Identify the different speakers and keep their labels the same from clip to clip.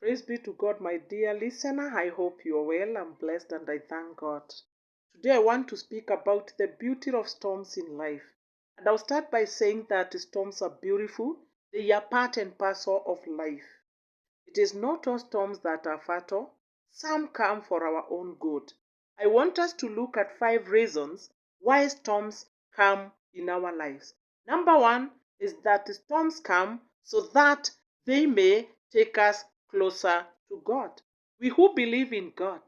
Speaker 1: Praise be to God, my dear listener. I hope you are well. I'm blessed and I thank God. Today I want to speak about the beauty of storms in life. And I'll start by saying that storms are beautiful. They are part and parcel of life. It is not all storms that are fatal. Some come for our own good. I want us to look at 5 reasons why storms come in our lives. Number 1 is that storms come so that they may take us closer to God. We who believe in God,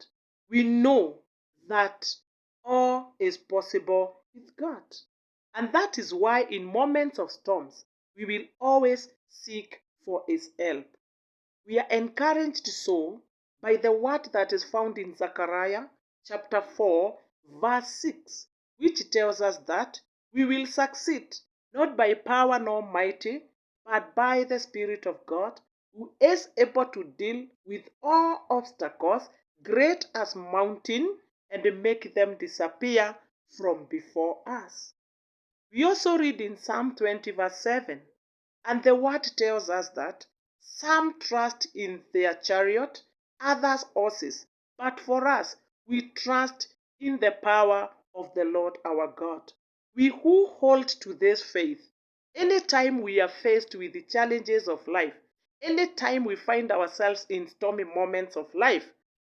Speaker 1: we know that all is possible with God. And that is why in moments of storms, we will always seek for His help. We are encouraged so by the word that is found in Zechariah chapter 4, verse 6, which tells us that we will succeed not by power nor mighty, but by the Spirit of God, who is able to deal with all obstacles, great as mountain, and make them disappear from before us. We also read in Psalm 20, verse 7, and the word tells us that some trust in their chariot, others horses, but for us, we trust in the power of the Lord our God. We who hold to this faith, anytime we are faced with the challenges of life, anytime we find ourselves in stormy moments of life,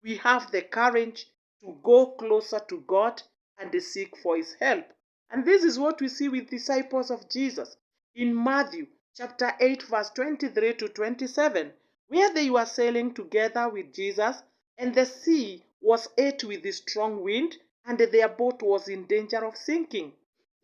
Speaker 1: we have the courage to go closer to God and seek for His help. And this is what we see with disciples of Jesus in Matthew chapter 8, verse 23 to 27, where they were sailing together with Jesus, and the sea was ate with a strong wind, and their boat was in danger of sinking.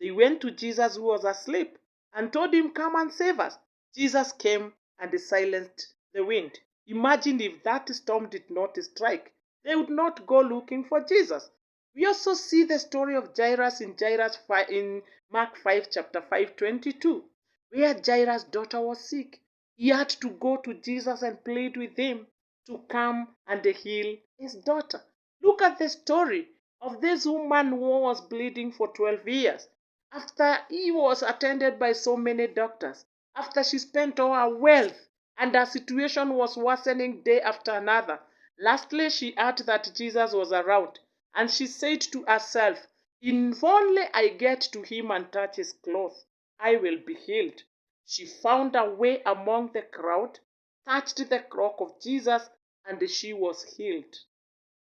Speaker 1: They went to Jesus, who was asleep, and told him, "Come and save us." Jesus came and silenced the wind. Imagine if that storm did not strike. They would not go looking for Jesus. We also see the story of Jairus in Mark 5, chapter 5, 22, where Jairus' daughter was sick. He had to go to Jesus and plead with him to come and heal his daughter. Look at the story of this woman who was bleeding for 12 years. After he was attended by so many doctors, after she spent all her wealth, and her situation was worsening day after another, lastly she heard that Jesus was around, and she said to herself, "If only I get to him and touch his clothes, I will be healed." She found her way among the crowd, touched the cloak of Jesus, and she was healed.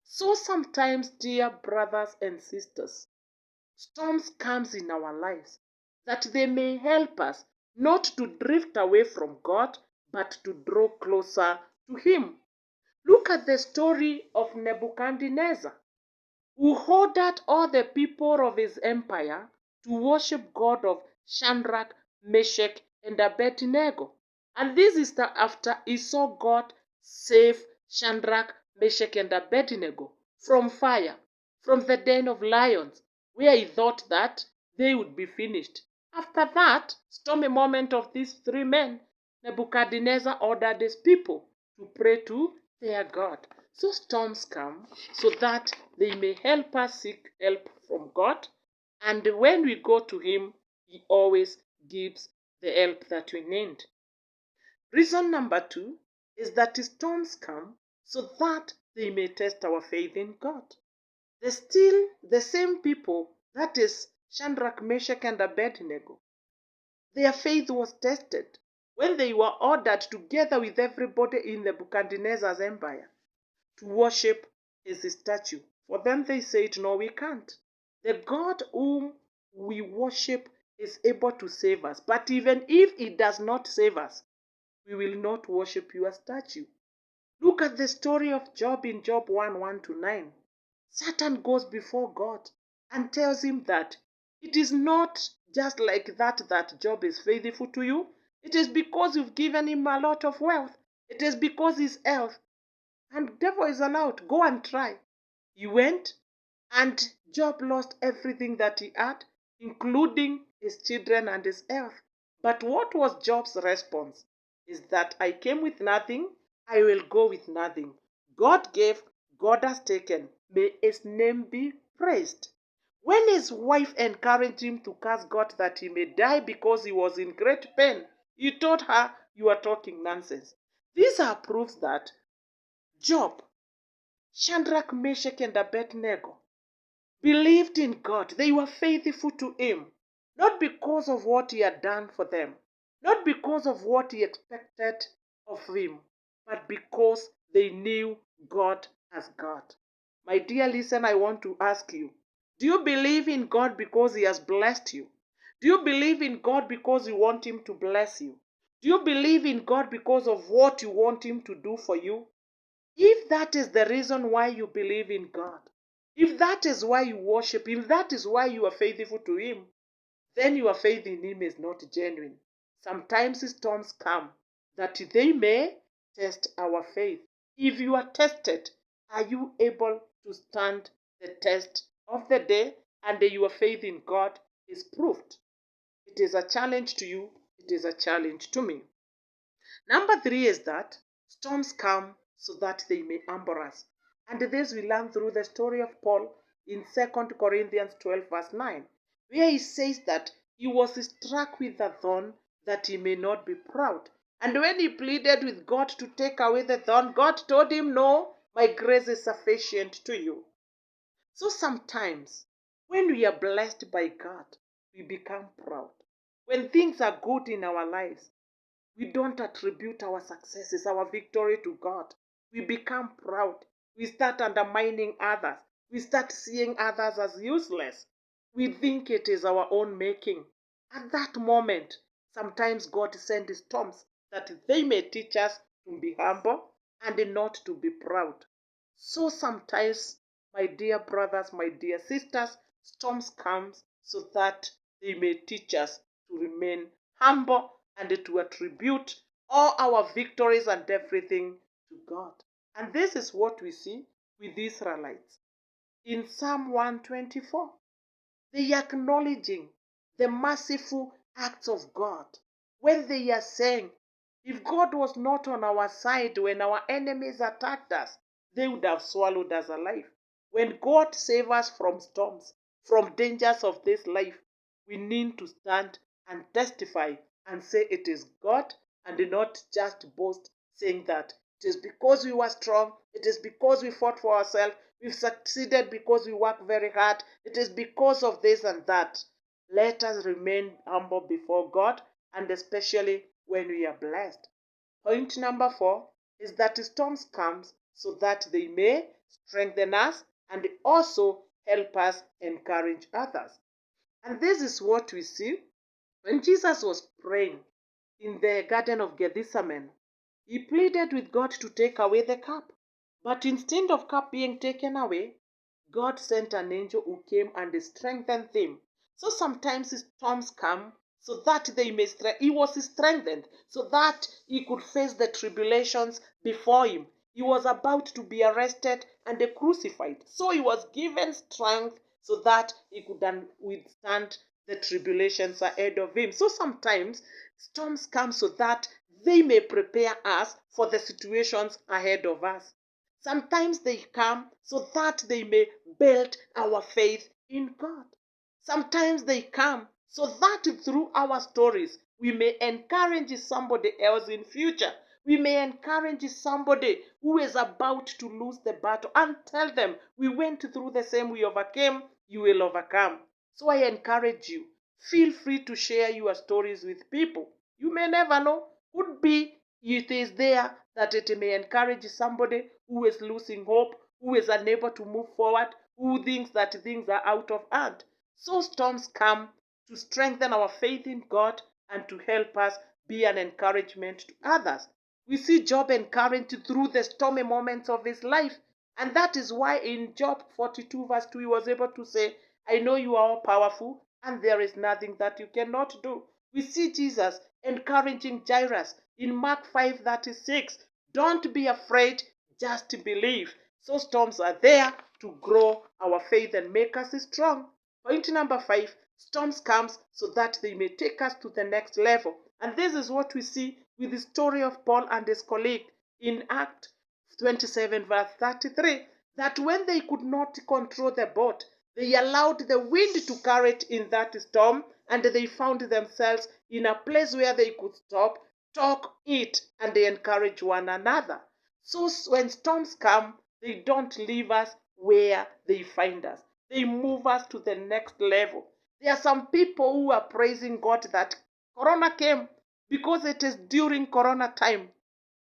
Speaker 1: So sometimes, dear brothers and sisters, storms comes in our lives that they may help us not to drift away from God, but to draw closer to Him. Look at the story of Nebuchadnezzar, who ordered all the people of his empire to worship God of Shadrach, Meshach, and Abednego. And this is after he saw God save Shadrach, Meshach, and Abednego from fire, from the den of lions, where he thought that they would be finished. After that stormy moment of these 3 men, Nebuchadnezzar ordered his people to pray to their God. So storms come so that they may help us seek help from God. And when we go to Him, He always gives the help that we need. Reason number 2 is that storms come so that they may test our faith in God. They're still the same people, that is Shadrach, Meshach, and Abednego. Their faith was tested when they were ordered together with everybody in Nebuchadnezzar's empire to worship his statue. For them, they said, "No, we can't. The God whom we worship is able to save us. But even if He does not save us, we will not worship your statue." Look at the story of Job in Job 1, 1 to 9. Satan goes before God and tells him that it is not just like that Job is faithful to you. It is because you've given him a lot of wealth. It is because his health. And devil is allowed, go and try. He went, and Job lost everything that he had, including his children and his health. But what was Job's response? Is that I came with nothing, I will go with nothing. God gave, God has taken. May His name be praised. When his wife encouraged him to curse God that he may die because he was in great pain, he told her, "You are talking nonsense." These are proofs that Job, Shadrach, Meshach, and Abednego believed in God. They were faithful to him, not because of what he had done for them, not because of what he expected of him, but because they knew God as God. My dear listener, I want to ask you, do you believe in God because he has blessed you? Do you believe in God because you want him to bless you? Do you believe in God because of what you want him to do for you? If that is the reason why you believe in God, if that is why you worship him, if that is why you are faithful to him, then your faith in him is not genuine. Sometimes storms come that they may test our faith. If you are tested, are you able to stand the test of the day and your faith in God is proved? It is a challenge to you. It is a challenge to me. Number 3 is that storms come so that they may humble us. And this we learn through the story of Paul in 2 Corinthians 12 verse 9, where he says that he was struck with a thorn that he may not be proud. And when he pleaded with God to take away the thorn, God told him, "No, my grace is sufficient to you." So sometimes when we are blessed by God, we become proud. When things are good in our lives, we don't attribute our successes, our victory to God. We become proud. We start undermining others. We start seeing others as useless. We think it is our own making. At that moment, sometimes God sends storms that they may teach us to be humble and not to be proud. So sometimes, my dear brothers, my dear sisters, storms come so that they may teach us to remain humble and to attribute all our victories and everything to God. And this is what we see with the Israelites. In Psalm 124, they are acknowledging the merciful acts of God when they are saying, if God was not on our side when our enemies attacked us, they would have swallowed us alive. When God saves us from storms, from dangers of this life, we need to stand and testify and say it is God and not just boast saying that it is because we were strong, it is because we fought for ourselves, we've succeeded because we worked very hard, it is because of this and that. Let us remain humble before God, and especially when we are blessed. Point number 4 is that storms come so that they may strengthen us and also help us encourage others. And this is what we see when Jesus was praying in the Garden of Gethsemane. He pleaded with God to take away the cup. But instead of cup being taken away, God sent an angel who came and strengthened him. So sometimes storms come so that they may he was strengthened so that he could face the tribulations before him. He was about to be arrested and crucified. So he was given strength so that he could withstand the tribulations ahead of him. So sometimes storms come so that they may prepare us for the situations ahead of us. Sometimes they come so that they may build our faith in God. Sometimes they come so that through our stories we may encourage somebody else in future. We may encourage somebody who is about to lose the battle and tell them, we went through the same, we overcame, you will overcome. So I encourage you, feel free to share your stories with people. You may never know, could be it is there that it may encourage somebody who is losing hope, who is unable to move forward, who thinks that things are out of hand. So storms come to strengthen our faith in God and to help us be an encouragement to others. We see Job encouraged through the stormy moments of his life. And that is why in Job 42 verse 2 he was able to say, I know you are all powerful and there is nothing that you cannot do. We see Jesus encouraging Jairus in Mark 5:36. Don't be afraid, just believe. So storms are there to grow our faith and make us strong. Point number 5, storms comes so that they may take us to the next level. And this is what we see with the story of Paul and his colleague in Acts 27 verse 33, that when they could not control the boat, they allowed the wind to carry it in that storm, and they found themselves in a place where they could stop, talk, eat, and they encourage one another. So when storms come, they don't leave us where they find us. They move us to the next level. There are some people who are praising God that Corona came because it is during Corona time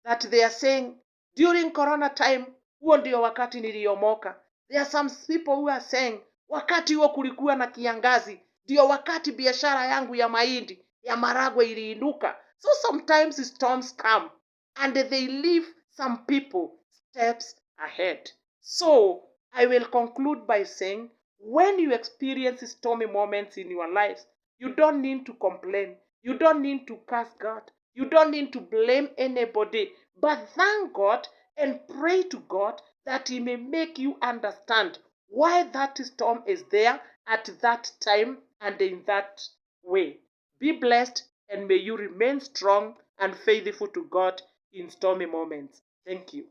Speaker 1: that they are saying, during Corona time, huo ndio wakati niliomoka. There are some people who are saying, wakati huo kulikuwa na kiangazi, ndio wakati biashara yangu ya mahindi, ya maragwe iliinuka. So sometimes storms come and they leave some people steps ahead. So I will conclude by saying, when you experience stormy moments in your lives, you don't need to complain. You don't need to curse God. You don't need to blame anybody. But thank God and pray to God that He may make you understand why that storm is there at that time and in that way. Be blessed and may you remain strong and faithful to God in stormy moments. Thank you.